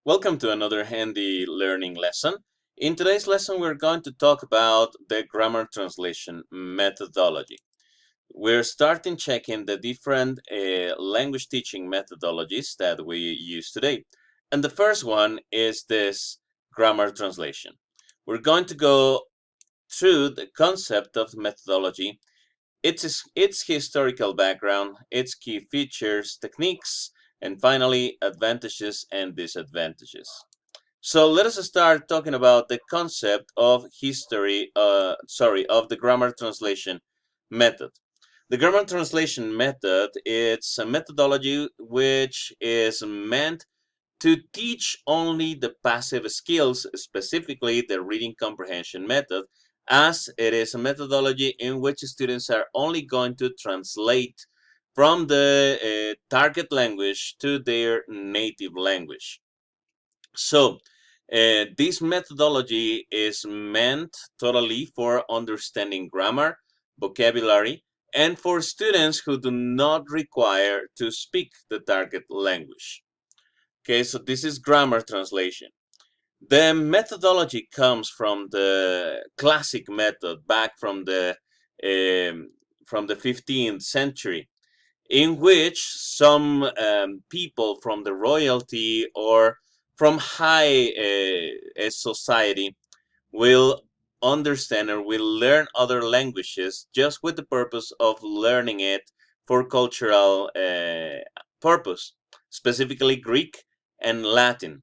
Welcome to another handy learning lesson. In today's lesson, we're going to talk about the grammar translation methodology. We're starting checking the different language teaching methodologies that we use today. And the first one is this grammar translation. We're going to go through the concept of methodology, its historical background, its key features, techniques, and finally, advantages and disadvantages. So let us start talking about the concept of of the grammar translation method. The grammar translation method, it's a methodology which is meant to teach only the passive skills, specifically the reading comprehension method, as it is a methodology in which students are only going to translate from the target language to their native language. So, this methodology is meant totally for understanding grammar, vocabulary, and for students who do not require to speak the target language. Okay, so this is grammar translation. The methodology comes from the classic method back from the 15th century, in which some people from the royalty or from high society will understand or will learn other languages just with the purpose of learning it for cultural purpose, specifically Greek and Latin.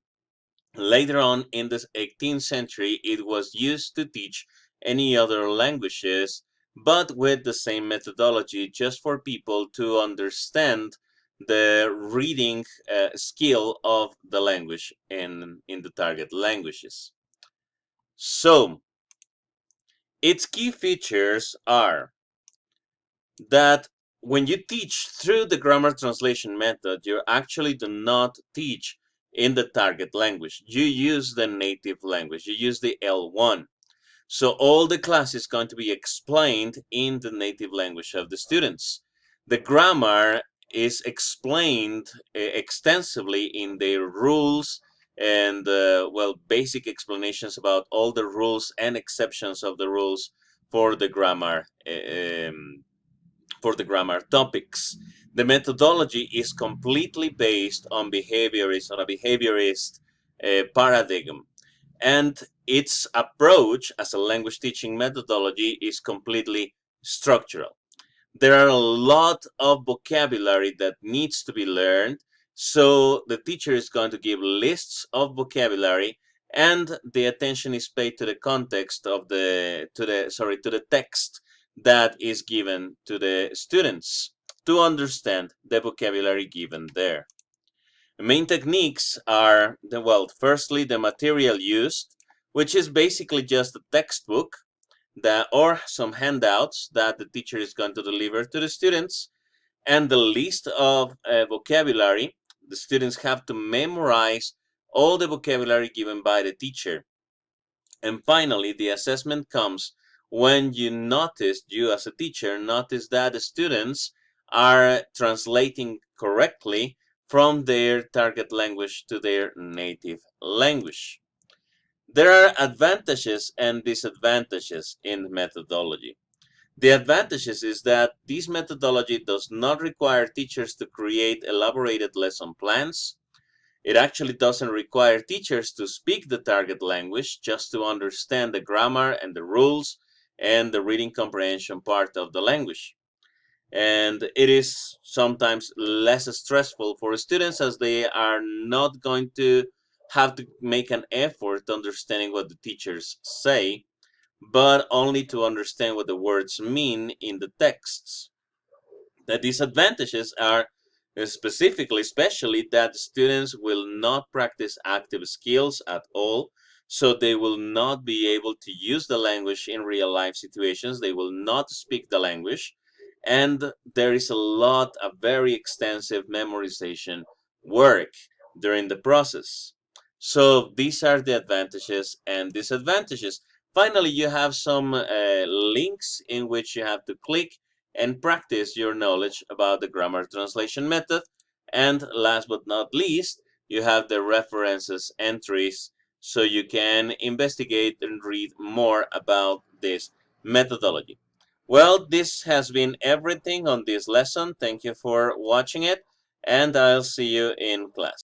Later on in the 18th century, it was used to teach any other languages, but with the same methodology, just for people to understand the reading skill of the language in the target languages. So, its key features are that when you teach through the grammar translation method, you actually do not teach in the target language. You use the native language. You use the L1. So all the class is going to be explained in the native language of the students. The grammar is explained extensively in their rules and basic explanations about all the rules and exceptions of the rules for the grammar topics. The methodology is completely based on a behaviorist paradigm, and its approach as a language teaching methodology is completely structural. There are a lot of vocabulary that needs to be learned, so the teacher is going to give lists of vocabulary, and the attention is paid to the context of to the text that is given to the students to understand the vocabulary given there. The main techniques are firstly the material used, which is basically just a textbook or some handouts that the teacher is going to deliver to the students, and the list of vocabulary. The students have to memorize all the vocabulary given by the teacher. And finally, the assessment comes when you as a teacher notice that the students are translating correctly from their target language to their native language. There are advantages and disadvantages in methodology. The advantages is that this methodology does not require teachers to create elaborated lesson plans. It actually doesn't require teachers to speak the target language, just to understand the grammar and the rules and the reading comprehension part of the language. And it is sometimes less stressful for students, as they are not going to have to make an effort understanding what the teachers say, but only to understand what the words mean in the texts. The disadvantages are especially that students will not practice active skills at all, so they will not be able to use the language in real life situations. They will not speak the language, and there is a very extensive memorization work during the process. So these are the advantages and disadvantages. Finally, you have some links in which you have to click and practice your knowledge about the grammar translation method. And last but not least, you have the references entries, so you can investigate and read more about this methodology. Well, this has been everything on this lesson. Thank you for watching it, and I'll see you in class.